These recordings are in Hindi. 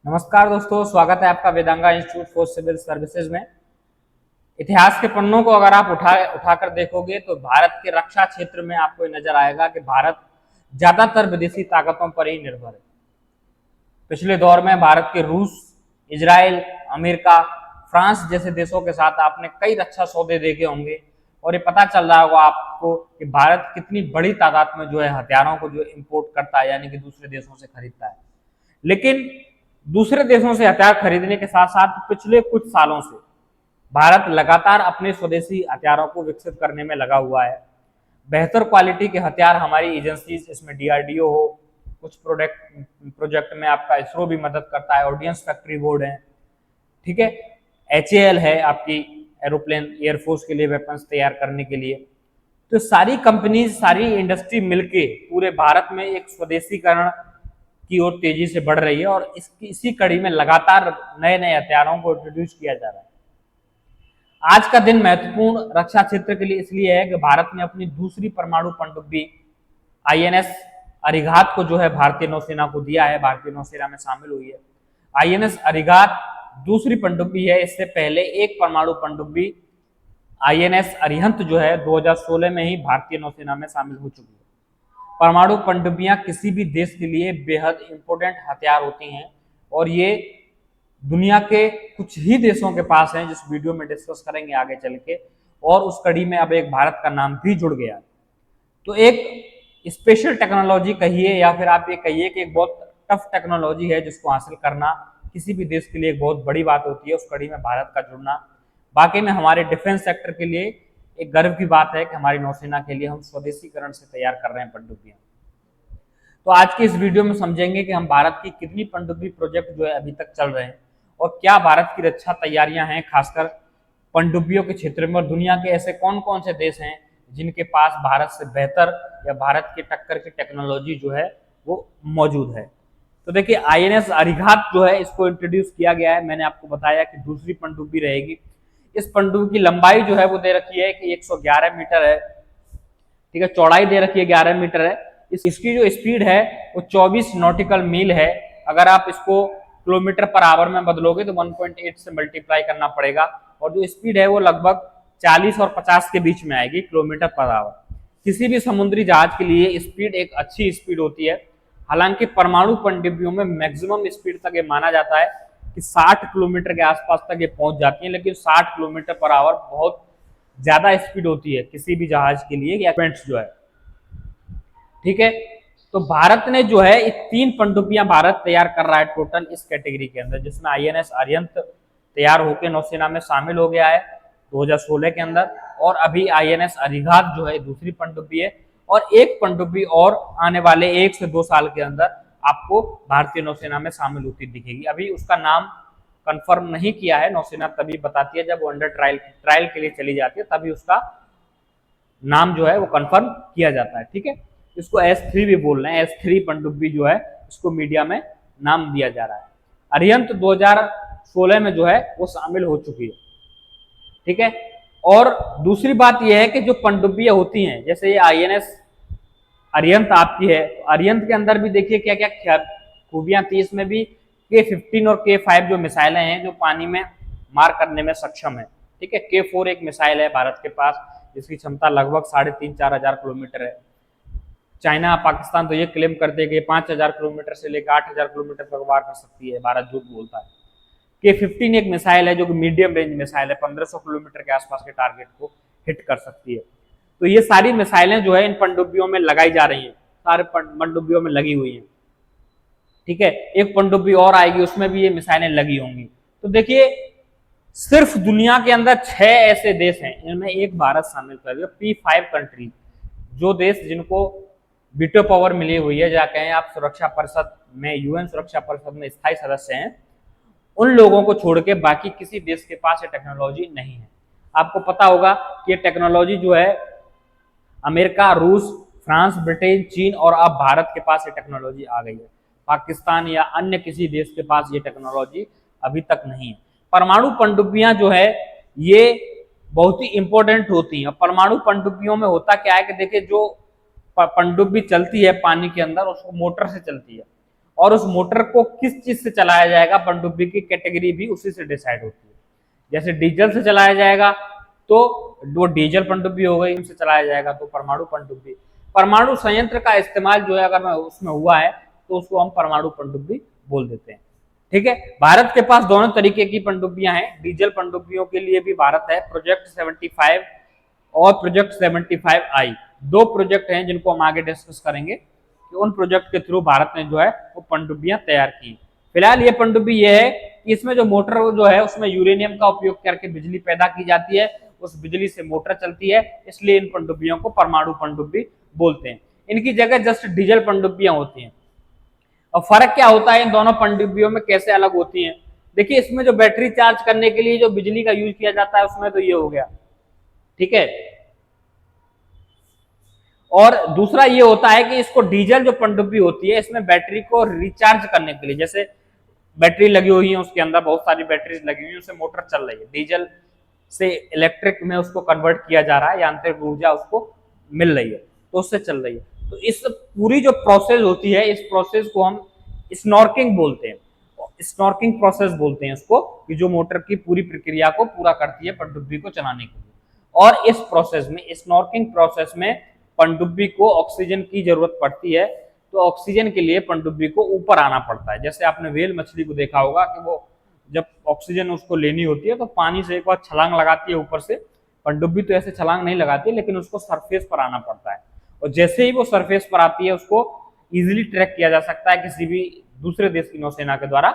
नमस्कार दोस्तों, स्वागत है आपका वेदांगा इंस्टीट्यूट फॉर सिविल सर्विसेज में। इतिहास के पन्नों को अगर आप उठाकर देखोगे तो भारत के रक्षा क्षेत्र में आपको नजर आएगा कि भारत ज्यादातर विदेशी ताकतों पर ही निर्भर है। पिछले दौर में भारत के रूस, इजराइल, अमेरिका, फ्रांस जैसे देशों के साथ आपने कई रक्षा सौदे देखे होंगे और ये पता चल रहा होगा आपको कि भारत कितनी बड़ी तादाद में जो है हथियारों को जो इंपोर्ट करता है, यानी कि दूसरे देशों से खरीदता है। लेकिन दूसरे देशों से हथियार खरीदने के साथ साथ पिछले कुछ सालों से भारत लगातार अपने स्वदेशी हथियारों को विकसित करने में लगा हुआ है। बेहतर क्वालिटी के हथियार हमारी एजेंसीज, इसमें डीआरडीओ हो, कुछ प्रोजेक्ट में आपका इसरो भी मदद करता है, ऑर्डिनेंस फैक्ट्री बोर्ड है, ठीक है, एचएएल है आपकी एरोप्लेन एयरफोर्स के लिए वेपन्स तैयार करने के लिए। तो सारी कंपनीज, सारी इंडस्ट्री मिलके पूरे भारत में एक स्वदेशीकरण की ओर तेजी से बढ़ रही है और इसी कड़ी में लगातार नए नए हथियारों को इंट्रोड्यूस किया जा रहा है। आज का दिन महत्वपूर्ण रक्षा क्षेत्र के लिए इसलिए है कि भारत ने अपनी दूसरी परमाणु पनडुब्बी आईएनएस अरिघात को जो है भारतीय नौसेना को दिया है, भारतीय नौसेना में शामिल हुई है। आईएनएस अरिघात दूसरी पनडुब्बी है। इससे पहले एक परमाणु पनडुब्बी आईएनएस अरिहंत जो है 2016 में ही भारतीय नौसेना में शामिल हो चुकी है। परमाणु पनडुब्बियां किसी भी देश के लिए बेहद इंपॉर्टेंट हथियार होती हैं और ये दुनिया के कुछ ही देशों के पास हैं, जिस वीडियो में डिस्कस करेंगे आगे चल के। और उस कड़ी में अब एक भारत का नाम भी जुड़ गया। तो एक स्पेशल टेक्नोलॉजी कहिए या फिर आप ये कहिए कि एक बहुत टफ टेक्नोलॉजी है जिसको हासिल करना किसी भी देश के लिए एक बहुत बड़ी बात होती है। उस कड़ी में भारत का जुड़ना बाकी में हमारे डिफेंस सेक्टर के लिए एक गर्व की बात है कि हमारी नौसेना के लिए हम स्वदेशीकरण से तैयार कर रहे हैं पनडुब्बियां। तो आज की इस वीडियो में समझेंगे कि हम भारत की कितनी पनडुब्बी प्रोजेक्ट जो है अभी तक चल रहे हैं और क्या भारत की रक्षा तैयारियां हैं, खासकर पनडुब्बियों के क्षेत्र में। और दुनिया के ऐसे कौन कौन से देश हैं जिनके पास भारत से बेहतर या भारत की टक्कर की टेक्नोलॉजी जो है वो मौजूद है। तो देखिए, आईएनएस अरिघात जो है इसको इंट्रोड्यूस किया गया है। मैंने आपको बताया कि दूसरी पनडुब्बी रहेगी। इस पनडुब्बी की लंबाई जो है वो दे रखी है कि 111 मीटर है, ठीक है, चौड़ाई दे रखी है 11 मीटर है। इसकी जो स्पीड है वो 24 नॉटिकल मील है। अगर आप इसको किलोमीटर पर आवर में बदलोगे तो 1.8 से मल्टीप्लाई करना पड़ेगा और जो स्पीड है वो लगभग 40 और 50 के बीच में आएगी किलोमीटर पर आवर। किसी भी समुद्री जहाज के लिए स्पीड एक अच्छी स्पीड होती है। हालांकि परमाणु पनडुब्बियों में मैक्सिमम स्पीड तक ये माना जाता है कि 60 किलोमीटर के आसपास तक ये पहुंच जाती है, लेकिन 60 किलोमीटर पर आवर बहुत ज्यादा स्पीड होती है किसी भी जहाज के लिए या जो है, ठीक है। तो भारत ने जो है 3 पनडुब्बियां भारत तैयार कर रहा है टोटल इस कैटेगरी के अंदर, जिसमें आईएनएस अरिहंत तैयार होकर नौसेना में शामिल हो गया है 2016 के अंदर। और अभी आईएनएस अरिघात जो है दूसरी पनडुब्बी है और एक पनडुब्बी और आने वाले 1 से 2 साल के अंदर आपको भारतीय नौसेना में शामिल होती दिखेगी। अभी उसका नाम कंफर्म नहीं किया है, नौसेना तभी बताती है जब वो अंडर ट्रायल के लिए चली जाती है, तभी उसका नाम जो है वो कंफर्म किया जाता है, ठीक है। इसको S3 भी बोल रहे हैं, S3 पनडुब्बी जो है इसको मीडिया में नाम दिया जा रहा है। अरिहंत 2016 में जो है वो शामिल हो चुकी है, ठीक है। और दूसरी बात यह है कि जो पनडुब्बियां होती हैं, जैसे ये आईएनएस अरिहंत आपकी है, अरिहंत के अंदर भी देखिए क्या क्या खूबियां थी। इसमें भी K15 और K5 जो मिसाइलें हैं जो पानी में मार करने में सक्षम है, ठीक है। K4 एक मिसाइल है भारत के पास जिसकी क्षमता लगभग 3,500-4,000 किलोमीटर है। चाइना, पाकिस्तान तो ये क्लेम करते हैं कि 5,000 किलोमीटर से लेकर 8,000 किलोमीटर तक वार कर सकती है, भारत झूठ बोलता है। K15 एक मिसाइल है जो कि मीडियम रेंज मिसाइल है, 1500 किलोमीटर के आसपास के टारगेट को हिट कर सकती है। तो ये सारी मिसाइलें जो है इन पनडुब्बियों में लगाई जा रही हैं, सारे पनडुब्बियों में लगी हुई हैं, ठीक है। एक पनडुब्बी और आएगी उसमें भी ये मिसाइलें लगी होंगी। तो देखिए, सिर्फ दुनिया के अंदर 6 ऐसे देश हैं, इनमें एक भारत शामिल कर दिया। P5 कंट्री, जो देश जिनको वीटो पावर मिली हुई है, या कहें आप सुरक्षा परिषद में, यूएन सुरक्षा परिषद में स्थायी सदस्य हैं, उन लोगों को छोड़ के बाकी किसी देश के पास ये टेक्नोलॉजी नहीं है। आपको पता होगा कि ये टेक्नोलॉजी जो है अमेरिका, रूस, फ्रांस, ब्रिटेन, चीन और अब भारत के पास ये टेक्नोलॉजी आ गई है। पाकिस्तान या अन्य किसी देश के पास ये टेक्नोलॉजी अभी तक नहीं है। परमाणु पनडुब्बियां जो है ये बहुत ही इंपॉर्टेंट होती हैं। परमाणु पनडुब्बियों में होता क्या है कि देखिए, जो पनडुब्बी चलती है पानी के अंदर उसको मोटर से चलती है और उस मोटर को किस चीज से चलाया जाएगा, पनडुब्बी की कैटेगरी भी उसी से डिसाइड होती है। जैसे डीजल से चलाया जाएगा तो वो डीजल पनडुब्बी हो गई, उनसे चलाया जाएगा तो परमाणु पनडुब्बी। परमाणु संयंत्र का इस्तेमाल जो है अगर उसमें हुआ है तो उसको हम परमाणु पनडुब्बी बोल देते हैं। ठीक है, भारत के पास दोनों तरीके की पनडुब्बियां हैं। डीजल पनडुब्बियों के लिए भी भारत है प्रोजेक्ट 75 और प्रोजेक्ट 75I। दो प्रोजेक्ट हैं जिनको हम आगे डिस्कस करेंगे कि उन प्रोजेक्ट के थ्रू भारत ने जो है वो पनडुब्बियां तैयार की। फिलहाल ये पनडुब्बी ये है कि इसमें जो मोटर जो है उसमें यूरेनियम का उपयोग करके बिजली पैदा की जाती है, उस बिजली से मोटर चलती है, इसलिए इन पनडुब्बियों को परमाणु पनडुब्बी बोलते हैं। इनकी जगह जस्ट डीजल पनडुब्बियां होती हैं। और फर्क क्या होता है इन दोनों पनडुब्बियों में, कैसे अलग होती हैं? देखिए, इसमें जो बैटरी चार्ज करने के लिए जो बिजली का यूज किया जाता है उसमें तो ये हो गया, ठीक है। और दूसरा ये होता है कि इसको डीजल जो पनडुब्बी होती है इसमें बैटरी को रिचार्ज करने के लिए, जैसे बैटरी लगी हुई है उसके अंदर बहुत सारी बैटरीज लगी हुई है, उससे मोटर चल रही है, डीजल से इलेक्ट्रिक में उसको कन्वर्ट किया जा रहा है, यांत्रिक ऊर्जा उसको मिल रही है तो उससे चल रही है। तो इस पूरी जो प्रोसेस होती है इस प्रोसेस को हम स्नॉर्किंग बोलते हैं। स्नॉर्किंग प्रोसेस बोलते हैं उसको, कि जो मोटर की पूरी प्रक्रिया को पूरा करती है पनडुब्बी को चलाने के लिए। और इस प्रोसेस में, स्नॉर्किंग प्रोसेस में पनडुब्बी को ऑक्सीजन की जरूरत पड़ती है, तो ऑक्सीजन के लिए पनडुब्बी को ऊपर आना पड़ता है। जैसे आपने व्हेल मछली को देखा होगा कि वो जब ऑक्सीजन उसको लेनी होती है तो पानी से एक बार छलांग लगाती है ऊपर से। पनडुब्बी तो ऐसे छलांग नहीं लगाती, लेकिन उसको सरफेस पर आना पड़ता है, और जैसे ही वो सरफेस पर आती है उसको इजीली ट्रैक किया जा सकता है किसी भी दूसरे देश की नौसेना के द्वारा,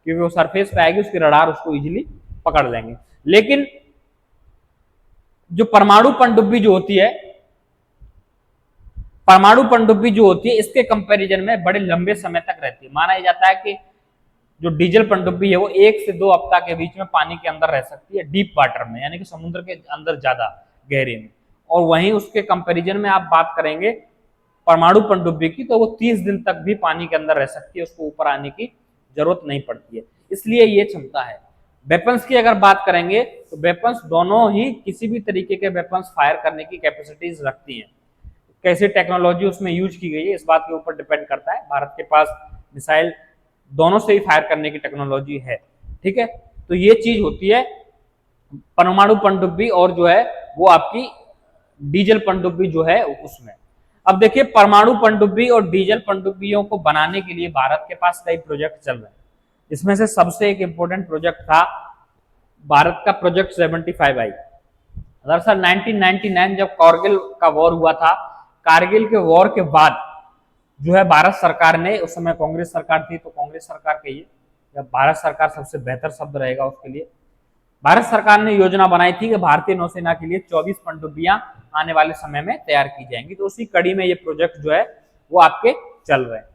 क्योंकि वो सरफेस पे आएगी, उसके रडार उसको इजीली पकड़ लेंगे। लेकिन जो परमाणु पनडुब्बी जो होती है, परमाणु पनडुब्बी जो होती है इसके कंपैरिजन में बड़े लंबे समय तक रहती है। माना जाता है कि जो डीजल पनडुब्बी है वो 1 से 2 हफ्ता के बीच में पानी के अंदर रह सकती है, डीप वाटर में, यानी कि समुद्र के अंदर ज्यादा गहरे में। और वहीं उसके कंपैरिजन में आप बात करेंगे परमाणु पनडुब्बी की तो वो 30 दिन तक भी पानी के अंदर रह सकती है, उसको ऊपर आने की जरूरत नहीं पड़ती है, इसलिए ये क्षमता है। वेपन्स की अगर बात करेंगे तो वेपन्स दोनों ही किसी भी तरीके के वेपन्स फायर करने की कैपेसिटीज रखती हैं। कैसी टेक्नोलॉजी उसमें यूज की गई है इस बात के ऊपर डिपेंड करता है। भारत के पास मिसाइल दोनों से ही फायर करने की टेक्नोलॉजी है, ठीक है। तो ये चीज होती है परमाणु पनडुब्बी और जो है वो आपकी डीजल पनडुब्बी जो है उसमें। अब देखिए, परमाणु पनडुब्बी और डीजल पनडुब्बियों को बनाने के लिए भारत के पास कई प्रोजेक्ट चल रहे हैं। इसमें से सबसे एक इंपॉर्टेंट प्रोजेक्ट था भारत का प्रोजेक्ट 75I। दरअसल 1999 जब कारगिल का वॉर हुआ था, कारगिल के वॉर के बाद जो है भारत सरकार ने, उस समय कांग्रेस सरकार थी तो कांग्रेस सरकार कहिए या भारत सरकार सबसे बेहतर शब्द रहेगा उसके लिए, भारत सरकार ने योजना बनाई थी कि भारतीय नौसेना के लिए 24 पनडुब्बियां आने वाले समय में तैयार की जाएंगी। तो उसी कड़ी में ये प्रोजेक्ट जो है वो आपके चल रहे हैं।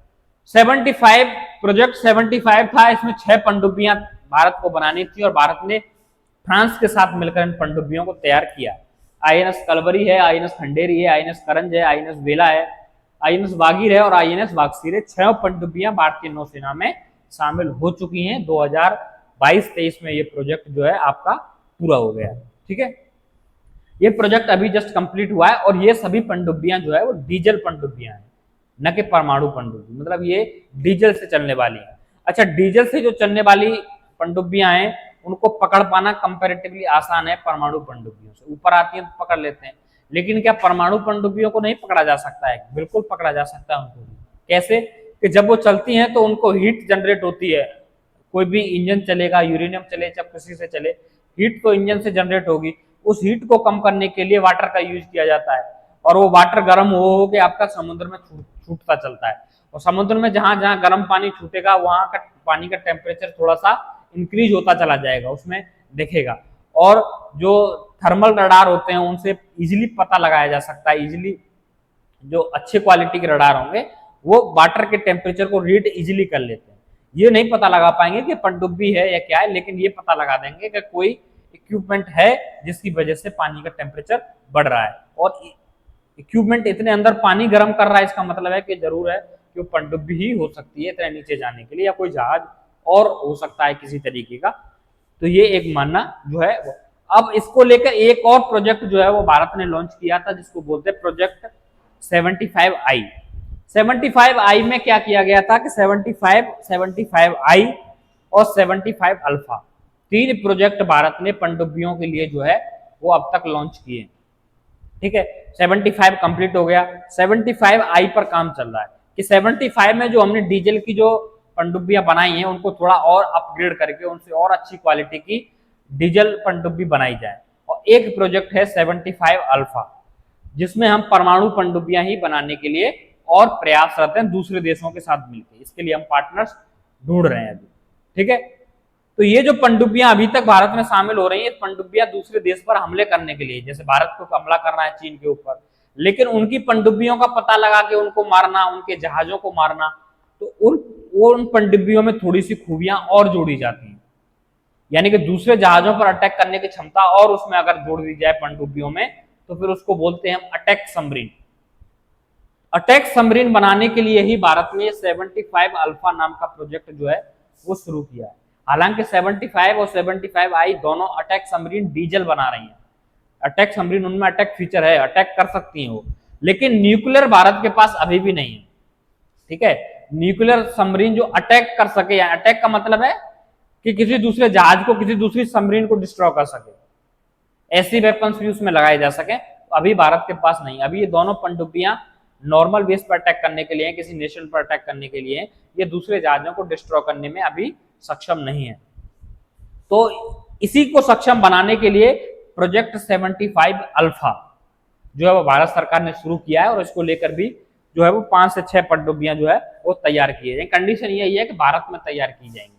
75 प्रोजेक्ट 75 था, इसमें 6 पनडुब्बियां भारत को बनानी थी और भारत ने फ्रांस के साथ मिलकर इन पनडुब्बियों को तैयार किया। INS कलवरी है, INS खंडेरी है, INS करंज है, INS वेला है, INS वागीर है और INS वागसीर है। 6 पनडुब्बियां भारतीय नौसेना में शामिल हो चुकी हैं। 2022-23 में ये प्रोजेक्ट जो है आपका पूरा हो गया, ठीक है। ये प्रोजेक्ट अभी जस्ट कंप्लीट हुआ है और ये सभी पनडुब्बियां जो है वो डीजल पनडुब्बियां हैं, न कि परमाणु पनडुब्बी, मतलब ये डीजल से चलने वाली है। अच्छा, डीजल से जो चलने वाली पनडुब्बियां हैं उनको पकड़ पाना कंपैरेटिवली आसान है परमाणु पनडुब्बियों से। ऊपर आती है तो पकड़ लेते हैं, लेकिन क्या परमाणु पनडुब्बियों को नहीं पकड़ा जा सकता है? बिल्कुल पकड़ा जा सकता है उनको। कैसे? कि जब वो चलती हैं तो उनको हीट जनरेट होती है। कोई भी इंजन चलेगा, यूरेनियम चले चाहे किसी से चले, हीट तो इंजन से जनरेट होगी। उस हीट को कम करने के लिए वाटर का यूज किया जाता है और वो वाटर गर्म हो के आपका समुद्र में छूटता चलता है। और समुद्र में जहां जहां गर्म पानी छूटेगा वहां का पानी का टेम्परेचर थोड़ा सा इंक्रीज होता चला जाएगा, उसमें दिखेगा। और जो थर्मल रडार होते हैं उनसे इजीली पता लगाया जा सकता है। इजीली जो अच्छे क्वालिटी के रडार होंगे वो वाटर के टेम्परेचर को रीड इजीली कर लेते हैं। ये नहीं पता लगा पाएंगे कि पनडुब्बी है या क्या है, लेकिन ये पता लगा देंगे कि कोई इक्विपमेंट है जिसकी वजह से पानी का टेम्परेचर बढ़ रहा है। और इक्विपमेंट इतने अंदर पानी गर्म कर रहा है, इसका मतलब है कि जरूर है कि पनडुब्बी ही हो सकती है इतने नीचे जाने के लिए, या कोई जहाज और हो सकता है किसी तरीके का। तो ये एक मानना जो है वो। अब इसको लेकर एक और प्रोजेक्ट जो है वो भारत ने लॉन्च किया था जिसको बोलते हैं प्रोजेक्ट 75I। 75I में क्या किया गया था कि 75I और 75 अल्फा, तीन प्रोजेक्ट भारत ने पनडुब्बियों के लिए जो है वो अब तक लॉन्च किए। ठीक है, 75 कंप्लीट हो गया, 75I पर काम चल रहा है कि 75 में जो हमने डीजल की जो पनडुब्बियां बनाई हैं उनको थोड़ा और अपग्रेड करके उनसे और अच्छी क्वालिटी की डीजल पनडुब्बी बनाई जाए। और एक प्रोजेक्ट है 75 अल्फा, जिसमें हम परमाणु पनडुब्बियां ही बनाने के लिए और प्रयासरत हैं दूसरे देशों के साथ मिलकर। इसके लिए हम पार्टनर्स ढूंढ रहे हैं अभी। ठीक है, तो ये जो पनडुब्बियां अभी तक भारत में शामिल हो रही हैं, पनडुब्बियां दूसरे देश पर हमले करने के लिए, जैसे भारत को हमला करना है चीन के ऊपर, लेकिन उनकी पनडुब्बियों का पता लगा के उनको मारना, उनके जहाजों को मारना, तो उन पनडुब्बियों में थोड़ी सी खूबियां और जोड़ी जाती हैं, यानी कि दूसरे जहाजों पर अटैक करने की क्षमता और उसमें अगर जोड़ दी जाए पनडुब्बियों में, तो फिर उसको बोलते हैं हम अटैक सबमरीन। अटैक सबमरीन बनाने के लिए ही भारत ने 75 अल्फा नाम का प्रोजेक्ट जो है वो शुरू किया है। हालांकि 75 और 75I दोनों अटैक सबमरीन डीजल बना रही हैं। अटैक सबमरीन, उनमें अटैक फीचर है, अटैक कर सकती हैं वो, लेकिन न्यूक्लियर भारत के पास अभी भी नहीं है। ठीक है, न्यूक्लियर सबमरीन जो अटैक कर सके, या अटैक का मतलब है कि किसी दूसरे जहाज को, किसी दूसरी सबमरीन को डिस्ट्रॉय कर सके, ऐसी वेपन्स भी उसमें लगाए जा सके, तो अभी भारत के पास नहीं। अभी ये दोनों पनडुब्बियां नॉर्मल बेस पर अटैक करने के लिए, किसी नेशन पर अटैक करने के लिए, ये दूसरे जहाजों को डिस्ट्रॉय करने में अभी सक्षम नहीं है। तो इसी को सक्षम बनाने के लिए प्रोजेक्ट 75 अल्फा जो है वो भारत सरकार ने शुरू किया है, और इसको लेकर भी जो है वो 5 से 6 पनडुब्बियां जो है वो तैयार की जाएंगी। कंडीशन यही है कि भारत में तैयार की जाएंगी।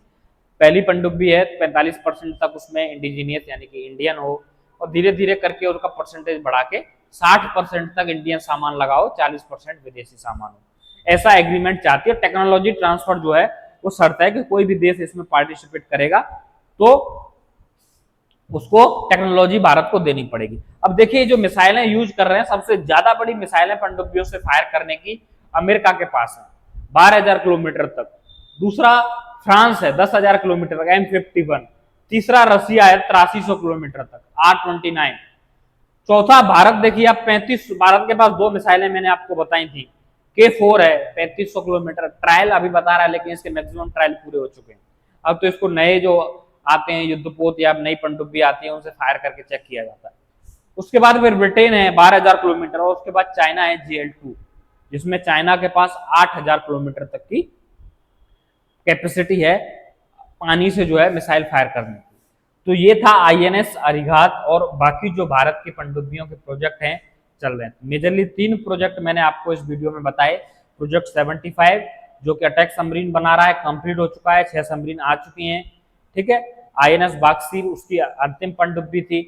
पहली पनडुब्बी है 45% तक उसमें इंडिजीनियस यानी कि इंडियन हो, और धीरे धीरे करके उसका परसेंटेज बढ़ा के 60% तक इंडियन सामान लगाओ, 40% विदेशी सामान हो, ऐसा एग्रीमेंट चाहती है। टेक्नोलॉजी ट्रांसफर जो है वो शर्त है कि कोई भी देश इसमें पार्टिसिपेट करेगा तो उसको टेक्नोलॉजी भारत को देनी पड़ेगी। अब देखिए जो मिसाइलें यूज कर रहे हैं, सबसे ज्यादा बड़ी मिसाइलें पनडुब्बियों से फायर करने की अमेरिका के पास है 12,000 किलोमीटर तक, दूसरा फ्रांस है 10,000 किलोमीटर तक M51, तीसरा रसिया है 8300 किलोमीटर तक R29, चौथा भारत देखिए आप 35, भारत के पास 2 मिसाइलें मैंने आपको बताई थी, K4 है 3500 किलोमीटर, ट्रायल अभी बता रहा है लेकिन इसके मैक्सिमम ट्रायल पूरे हो चुके हैं। अब तो इसको नए जो आते हैं युद्धपोत या नई पनडुब्बी आती है उनसे फायर करके चेक किया जाता है। उसके बाद फिर ब्रिटेन है 12,000 किलोमीटर, और उसके बाद चाइना है GL2, जिसमें चाइना के पास 8,000 किलोमीटर तक की कैपेसिटी है पानी से जो है मिसाइल फायर करने की। तो ये था INS अरिघात, और बाकी जो भारत की पनडुब्बियों के प्रोजेक्ट हैं चल रहे हैं। मेजरली 3 प्रोजेक्ट मैंने आपको इस वीडियो में बताए। प्रोजेक्ट 75 जो कि अटैक सबमरीन बना रहा है, कंप्लीट हो चुका है, 6 सबमरीन आ चुकी हैं। ठीक है, INS बागसीर उसकी अंतिम पनडुब्बी थी।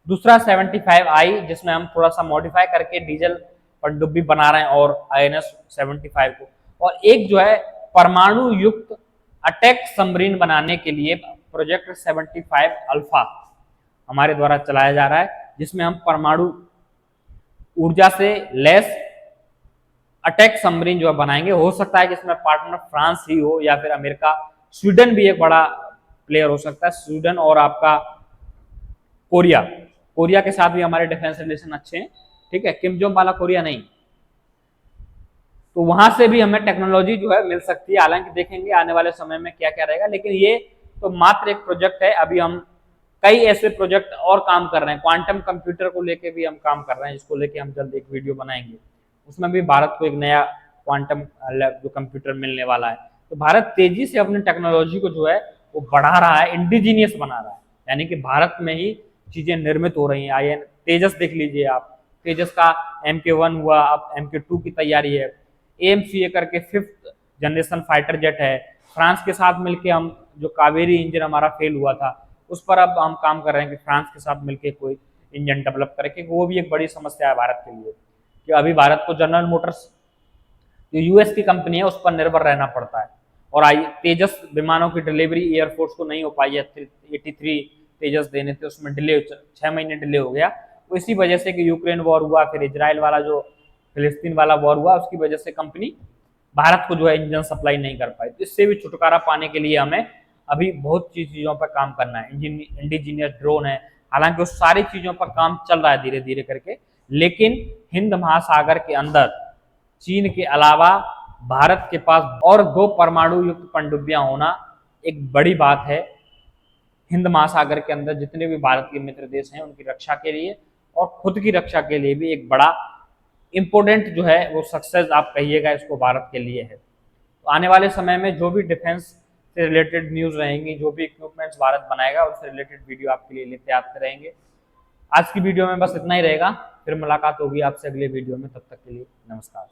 दूसरा 75I जिसमें हम थोड़ा सा मॉडिफाई करके डीजल पनडुब्बी बना रहे हैं और INS 75 को, और एक जो है परमाणु युक्त अटैक सबमरीन बनाने के लिए प्रोजेक्ट 75 अल्फा हमारे द्वारा चलाया जा रहा है, जिसमें हम परमाणु ऊर्जा से लैस अटैक सबमरीन जो बनाएंगे। हो सकता है कि इसमें पार्टनर फ्रांस ही हो या फिर अमेरिका, स्वीडन भी एक बड़ा प्लेयर हो सकता है, स्वीडन और आपका कोरिया के साथ भी हमारे डिफेंस रिलेशन अच्छे हैं। ठीक है, किम जोंग वाला कोरिया नहीं, तो वहां से भी हमें टेक्नोलॉजी जो है मिल सकती है। हालांकि देखेंगे आने वाले समय में क्या क्या रहेगा, लेकिन ये तो मात्र एक प्रोजेक्ट है। अभी हम कई ऐसे प्रोजेक्ट और काम कर रहे हैं, क्वांटम कंप्यूटर को लेके भी हम काम कर रहे हैं, जिसको लेके हम जल्द एक वीडियो बनाएंगे। उसमें भी भारत को एक नया क्वांटम जो कंप्यूटर मिलने वाला है। तो भारत तेजी से अपनी टेक्नोलॉजी को जो है वो बढ़ा रहा है, इंडिजीनियस बना रहा है, यानी कि भारत में ही चीजें निर्मित हो रही हैं। तेजस देख लीजिए आप, तेजस का MK1 हुआ, अब MK2 की तैयारी है। AMCA करके 5th जनरेशन फाइटर जेट है। फ्रांस के साथ मिलके हम जो कावेरी इंजन हमारा फेल हुआ था उस पर अब हम काम कर रहे हैं कि फ्रांस के साथ मिलके कोई इंजन डेवलप करें, क्योंकि वो भी एक बड़ी समस्या है भारत के लिए कि अभी भारत को जनरल मोटर्स जो US की कंपनी है उस पर निर्भर रहना पड़ता है, और तेजस विमानों की डिलीवरी एयरफोर्स को नहीं हो पाई है। 83 तेजस देने थे, उसमें डिले 6 महीने डिले हो गया। तो इसी वजह से कि यूक्रेन वॉर हुआ, फिर इजराइल वाला जो फिलिस्तीन वाला वॉर हुआ, उसकी वजह से कंपनी भारत को जो है इंजन सप्लाई नहीं कर पाई। तो इससे भी छुटकारा पाने के लिए हमें अभी बहुत चीजों पर काम करना है। इंडिजीनियस ड्रोन है, हालांकि उस सारी चीजों पर काम चल रहा है धीरे धीरे करके, लेकिन हिंद महासागर के अंदर चीन के अलावा भारत के पास और 2 परमाणु युक्त पनडुब्बियां होना एक बड़ी बात है। हिंद महासागर के अंदर जितने भी भारत के मित्र देश हैं उनकी रक्षा के लिए और खुद की रक्षा के लिए भी एक बड़ा इंपोर्टेंट जो है वो सक्सेस आप कहिएगा इसको भारत के लिए है। तो आने वाले समय में जो भी डिफेंस से रिलेटेड न्यूज रहेंगी, जो भी इक्विपमेंट्स भारत बनाएगा उससे रिलेटेड वीडियो आपके लिए लेते आते रहेंगे। आज की वीडियो में बस इतना ही रहेगा, फिर मुलाकात होगी आपसे अगले वीडियो में, तब तक के लिए नमस्कार।